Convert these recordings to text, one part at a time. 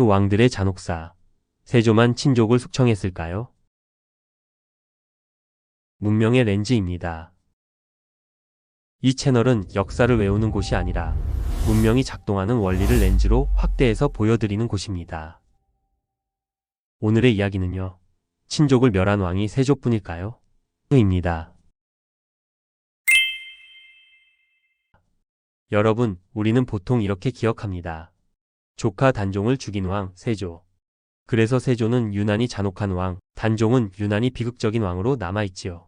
왕들의 잔혹사. 세조만 친족을 숙청했을까요? 문명의 렌즈입니다. 이 채널은 역사를 외우는 곳이 아니라 문명이 작동하는 원리를 렌즈로 확대해서 보여드리는 곳입니다. 오늘의 이야기는요, 친족을 멸한 왕이 세조뿐일까요? 입니다. 여러분, 우리는 보통 이렇게 기억합니다. 조카 단종을 죽인 왕, 세조. 그래서 세조는 유난히 잔혹한 왕, 단종은 유난히 비극적인 왕으로 남아있지요.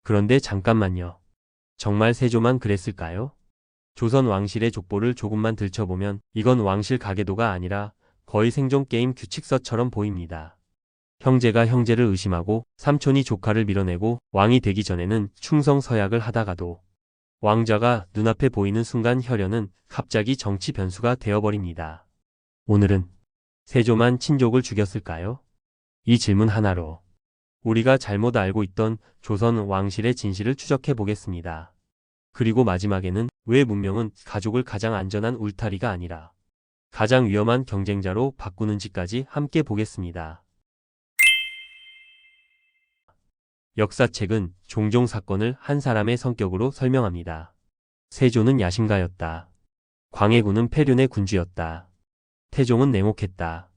그런데 잠깐만요. 정말 세조만 그랬을까요? 조선 왕실의 족보를 조금만 들춰보면 이건 왕실 가계도가 아니라 거의 생존 게임 규칙서처럼 보입니다. 형제가 형제를 의심하고 삼촌이 조카를 밀어내고 왕이 되기 전에는 충성서약을 하다가도 왕좌가 눈앞에 보이는 순간 혈연은 갑자기 정치 변수가 되어버립니다. 오늘은 세조만 친족을 죽였을까요? 이 질문 하나로 우리가 잘못 알고 있던 조선 왕실의 진실을 추적해 보겠습니다. 그리고 마지막에는 왜 문명은 가족을 가장 안전한 울타리가 아니라 가장 위험한 경쟁자로 바꾸는지까지 함께 보겠습니다. 역사책은 종종 사건을 한 사람의 성격으로 설명합니다. 세조는 야심가였다. 광해군은 패륜의 군주였다. 태종은 냉혹했다.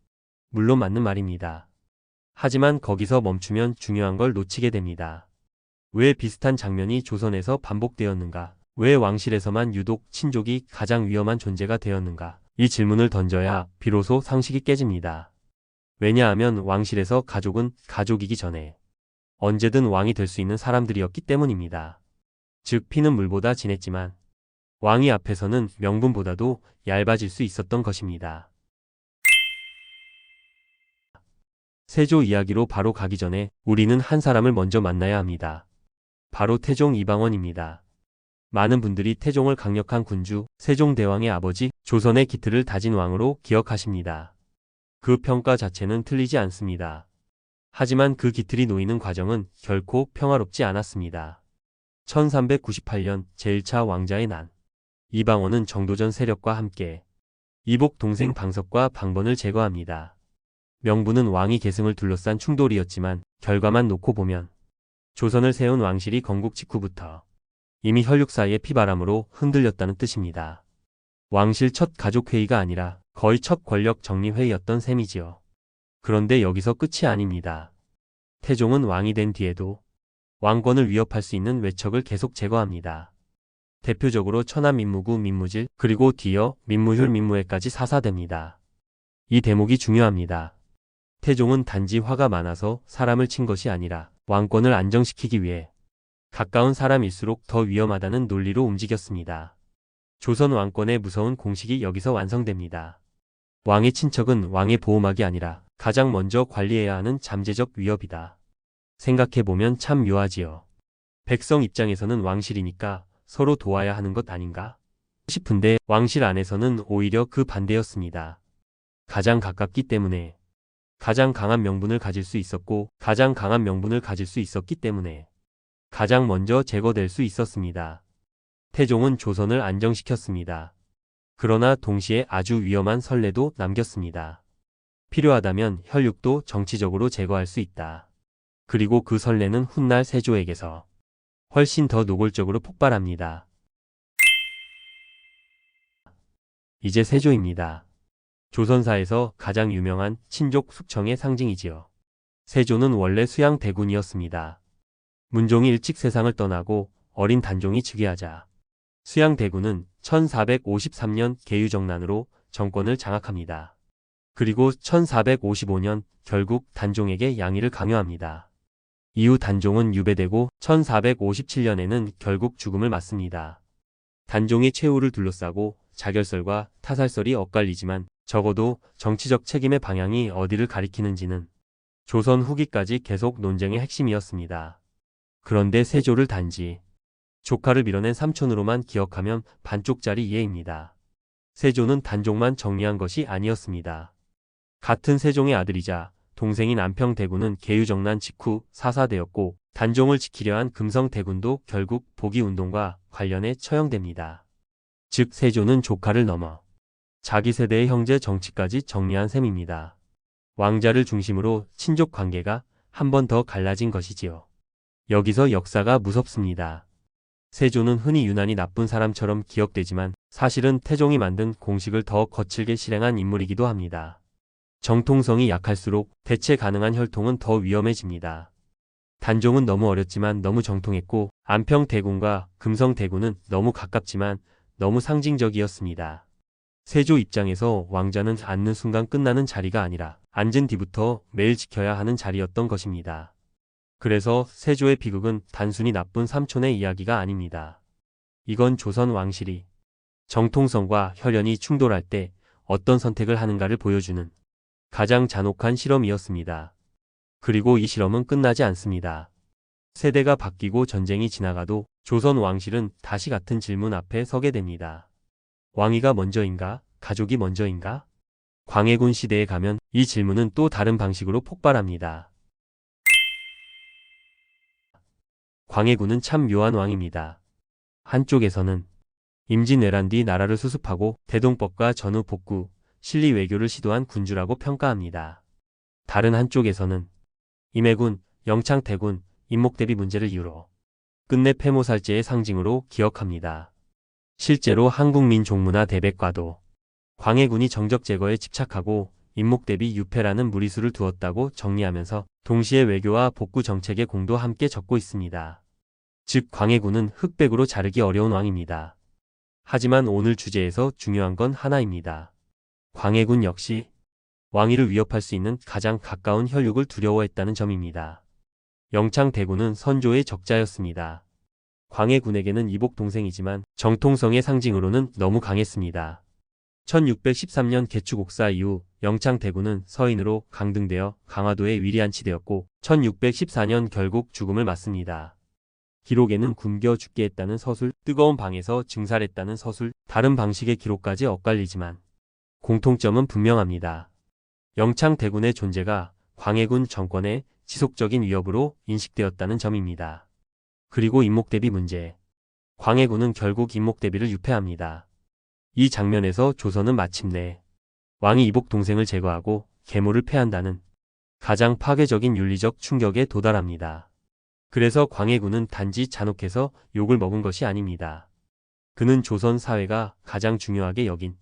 물론 맞는 말입니다. 하지만 거기서 멈추면 중요한 걸 놓치게 됩니다. 왜 비슷한 장면이 조선에서 반복되었는가? 왜 왕실에서만 유독 친족이 가장 위험한 존재가 되었는가? 이 질문을 던져야 비로소 상식이 깨집니다. 왜냐하면 왕실에서 가족은 가족이기 전에 언제든 왕이 될 수 있는 사람들이었기 때문입니다. 즉 피는 물보다 진했지만 왕위 앞에서는 명분보다도 얇아질 수 있었던 것입니다. 세조 이야기로 바로 가기 전에 우리는 한 사람을 먼저 만나야 합니다. 바로 태종 이방원입니다. 많은 분들이 태종을 강력한 군주, 세종대왕의 아버지, 조선의 기틀을 다진 왕으로 기억하십니다. 그 평가 자체는 틀리지 않습니다. 하지만 그 기틀이 놓이는 과정은 결코 평화롭지 않았습니다. 1398년 제1차 왕자의 난. 이방원은 정도전 세력과 함께 이복 동생 방석과 방번을 제거합니다. 명분은 왕위 계승을 둘러싼 충돌이었지만 결과만 놓고 보면 조선을 세운 왕실이 건국 직후부터 이미 혈육 사이의 피바람으로 흔들렸다는 뜻입니다. 왕실 첫 가족회의가 아니라 거의 첫 권력 정리회의였던 셈이지요. 그런데 여기서 끝이 아닙니다. 태종은 왕이 된 뒤에도 왕권을 위협할 수 있는 외척을 계속 제거합니다. 대표적으로 천하 민무구 민무질, 그리고 뒤이어 민무휼 민무회까지 사사됩니다. 이 대목이 중요합니다. 태종은 단지 화가 많아서 사람을 친 것이 아니라 왕권을 안정시키기 위해 가까운 사람일수록 더 위험하다는 논리로 움직였습니다. 조선 왕권의 무서운 공식이 여기서 완성됩니다. 왕의 친척은 왕의 보호막이 아니라 가장 먼저 관리해야 하는 잠재적 위협이다. 생각해보면 참 묘하지요. 백성 입장에서는 왕실이니까 서로 도와야 하는 것 아닌가 싶은데 왕실 안에서는 오히려 그 반대였습니다. 가장 가깝기 때문에 가장 강한 명분을 가질 수 있었고 가장 강한 명분을 가질 수 있었기 때문에 가장 먼저 제거될 수 있었습니다. 태종은 조선을 안정시켰습니다. 그러나 동시에 아주 위험한 선례도 남겼습니다. 필요하다면 혈육도 정치적으로 제거할 수 있다. 그리고 그 선례는 훗날 세조에게서 훨씬 더 노골적으로 폭발합니다. 이제 세조입니다. 조선사에서 가장 유명한 친족 숙청의 상징이지요. 세조는 원래 수양대군이었습니다. 문종이 일찍 세상을 떠나고 어린 단종이 즉위하자 수양대군은 1453년 계유정난으로 정권을 장악합니다. 그리고 1455년 결국 단종에게 양위를 강요합니다. 이후 단종은 유배되고 1457년에는 결국 죽음을 맞습니다. 단종의 최후를 둘러싸고 자결설과 타살설이 엇갈리지만 적어도 정치적 책임의 방향이 어디를 가리키는지는 조선 후기까지 계속 논쟁의 핵심이었습니다. 그런데 세조를 단지 조카를 밀어낸 삼촌으로만 기억하면 반쪽짜리 이해입니다. 세조는 단종만 정리한 것이 아니었습니다. 같은 세종의 아들이자 동생인 안평대군은 계유정난 직후 사사되었고 단종을 지키려 한 금성대군도 결국 복위운동과 관련해 처형됩니다. 즉 세조는 조카를 넘어 자기 세대의 형제 정치까지 정리한 셈입니다. 왕자를 중심으로 친족 관계가 한 번 더 갈라진 것이지요. 여기서 역사가 무섭습니다. 세조는 흔히 유난히 나쁜 사람처럼 기억되지만 사실은 태종이 만든 공식을 더 거칠게 실행한 인물이기도 합니다. 정통성이 약할수록 대체 가능한 혈통은 더 위험해집니다. 단종은 너무 어렸지만 너무 정통했고 안평대군과 금성대군은 너무 가깝지만 너무 상징적이었습니다. 세조 입장에서 왕자는 앉는 순간 끝나는 자리가 아니라 앉은 뒤부터 매일 지켜야 하는 자리였던 것입니다. 그래서 세조의 비극은 단순히 나쁜 삼촌의 이야기가 아닙니다. 이건 조선 왕실이 정통성과 혈연이 충돌할 때 어떤 선택을 하는가를 보여주는 가장 잔혹한 실험이었습니다. 그리고 이 실험은 끝나지 않습니다. 세대가 바뀌고 전쟁이 지나가도 조선 왕실은 다시 같은 질문 앞에 서게 됩니다. 왕위가 먼저인가? 가족이 먼저인가? 광해군 시대에 가면 이 질문은 또 다른 방식으로 폭발합니다. 광해군은 참 묘한 왕입니다. 한쪽에서는 임진왜란 뒤 나라를 수습하고 대동법과 전후 복구, 실리 외교를 시도한 군주라고 평가합니다. 다른 한쪽에서는 임해군, 영창대군, 임목대비 문제를 이유로 끝내 폐모살제의 상징으로 기억합니다. 실제로 한국민 종문화 대백과도 광해군이 정적 제거에 집착하고 임목대비 유패라는 무리수를 두었다고 정리하면서 동시에 외교와 복구 정책의 공도 함께 적고 있습니다. 즉 광해군은 흑백으로 자르기 어려운 왕입니다. 하지만 오늘 주제에서 중요한 건 하나입니다. 광해군 역시 왕위를 위협할 수 있는 가장 가까운 혈육을 두려워했다는 점입니다. 영창대군은 선조의 적자였습니다. 광해군에게는 이복 동생이지만 정통성의 상징으로는 너무 강했습니다. 1613년 개축옥사 이후 영창대군은 서인으로 강등되어 강화도에 위리안치되었고 1614년 결국 죽음을 맞습니다. 기록에는 굶겨 죽게 했다는 서술, 뜨거운 방에서 증살했다는 서술, 다른 방식의 기록까지 엇갈리지만 공통점은 분명합니다. 영창대군의 존재가 광해군 정권의 지속적인 위협으로 인식되었다는 점입니다. 그리고 임목대비 문제. 광해군은 결국 임목대비를 유패합니다. 이 장면에서 조선은 마침내 왕이 이복 동생을 제거하고 계모를 폐한다는 가장 파괴적인 윤리적 충격에 도달합니다. 그래서 광해군은 단지 잔혹해서 욕을 먹은 것이 아닙니다. 그는 조선 사회가 가장 중요하게 여긴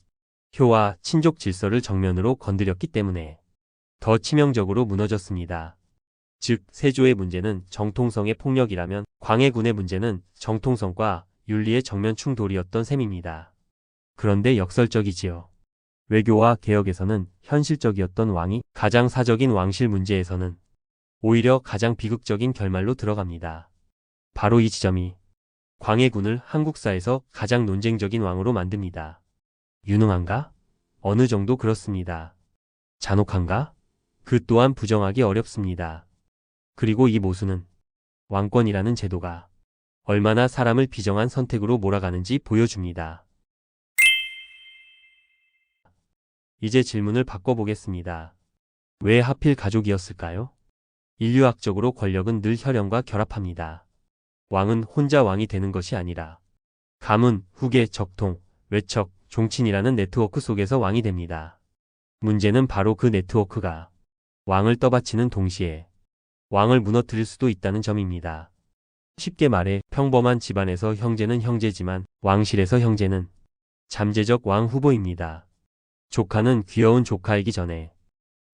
효와 친족 질서를 정면으로 건드렸기 때문에 더 치명적으로 무너졌습니다. 즉 세조의 문제는 정통성의 폭력이라면 광해군의 문제는 정통성과 윤리의 정면 충돌이었던 셈입니다. 그런데 역설적이지요. 외교와 개혁에서는 현실적이었던 왕이 가장 사적인 왕실 문제에서는 오히려 가장 비극적인 결말로 들어갑니다. 바로 이 지점이 광해군을 한국사에서 가장 논쟁적인 왕으로 만듭니다. 유능한가? 어느 정도 그렇습니다. 잔혹한가? 그 또한 부정하기 어렵습니다. 그리고 이 모순은 왕권이라는 제도가 얼마나 사람을 비정한 선택으로 몰아가는지 보여줍니다. 이제 질문을 바꿔보겠습니다. 왜 하필 가족이었을까요? 인류학적으로 권력은 늘 혈연과 결합합니다. 왕은 혼자 왕이 되는 것이 아니라 가문, 후계, 적통, 외척, 종친이라는 네트워크 속에서 왕이 됩니다. 문제는 바로 그 네트워크가 왕을 떠받치는 동시에 왕을 무너뜨릴 수도 있다는 점입니다. 쉽게 말해 평범한 집안에서 형제는 형제지만 왕실에서 형제는 잠재적 왕 후보입니다. 조카는 귀여운 조카이기 전에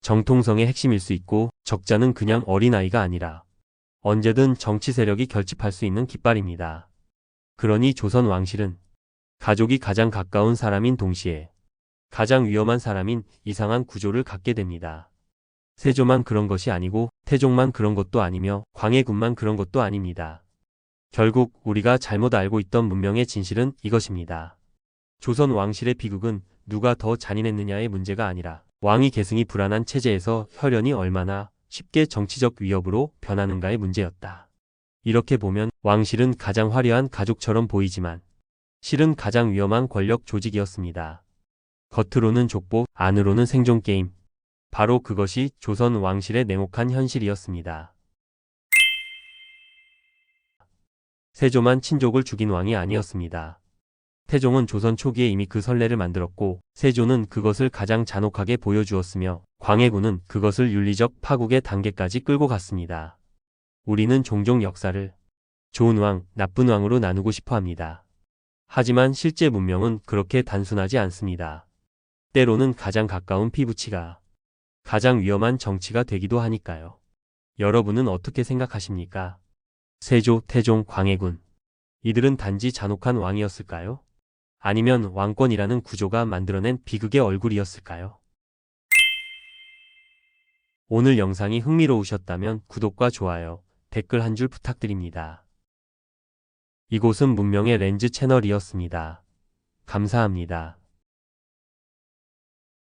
정통성의 핵심일 수 있고 적자는 그냥 어린아이가 아니라 언제든 정치 세력이 결집할 수 있는 깃발입니다. 그러니 조선 왕실은 가족이 가장 가까운 사람인 동시에 가장 위험한 사람인 이상한 구조를 갖게 됩니다. 세조만 그런 것이 아니고 태종만 그런 것도 아니며 광해군만 그런 것도 아닙니다. 결국 우리가 잘못 알고 있던 문명의 진실은 이것입니다. 조선 왕실의 비극은 누가 더 잔인했느냐의 문제가 아니라 왕위 계승이 불안한 체제에서 혈연이 얼마나 쉽게 정치적 위협으로 변하는가의 문제였다. 이렇게 보면 왕실은 가장 화려한 가족처럼 보이지만 실은 가장 위험한 권력 조직이었습니다. 겉으로는 족보, 안으로는 생존 게임. 바로 그것이 조선 왕실의 냉혹한 현실이었습니다. 세조만 친족을 죽인 왕이 아니었습니다. 태종은 조선 초기에 이미 그 선례를 만들었고 세조는 그것을 가장 잔혹하게 보여주었으며 광해군은 그것을 윤리적 파국의 단계까지 끌고 갔습니다. 우리는 종종 역사를 좋은 왕, 나쁜 왕으로 나누고 싶어 합니다. 하지만 실제 문명은 그렇게 단순하지 않습니다. 때로는 가장 가까운 피부치가 가장 위험한 정치가 되기도 하니까요. 여러분은 어떻게 생각하십니까? 세조, 태종, 광해군. 이들은 단지 잔혹한 왕이었을까요? 아니면 왕권이라는 구조가 만들어낸 비극의 얼굴이었을까요? 오늘 영상이 흥미로우셨다면 구독과 좋아요, 댓글 한 줄 부탁드립니다. 이곳은 문명의 렌즈 채널이었습니다. 감사합니다.